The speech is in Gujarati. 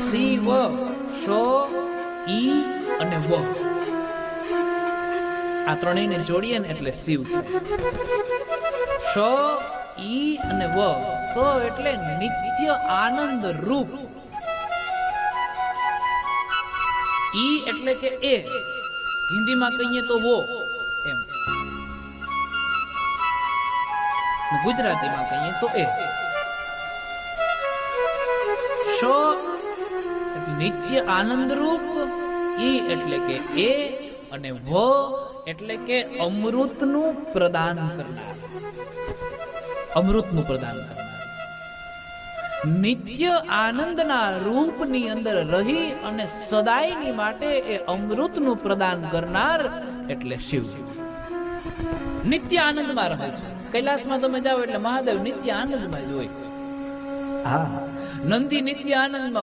શિવ, શ, ઈ અને વ, આ ત્રણેયને જોડીએ ને એટલે શિવ થાય. શ, ઈ અને વ. સ એટલે નિત્ય આનંદ રૂપ, ઈ એટલે કે એ, હિન્દીમાં કહીએ તો વો એમ, ગુજરાતીમાં કહીએ તો એ. શ એટલે નિત્ય આનંદ રૂપ, ઈ એટલે કે એ, અને વ એટલે કે અમૃતનું પ્રદાન કરનાર, અમૃતનું પ્રદાન કરનાર. નિત્ય આનંદના રૂપની અંદર રહી અને સદાયની માટે એ અમૃતનું પ્રદાન કરનાર એટલે શિવ. નિત્ય આનંદમાં રહે છે. કૈલાસમાં તમે જાઓ એટલે મહાદેવ નિત્ય આનંદમાં જ હોય. હા, નંદી નિત્ય આનંદમાં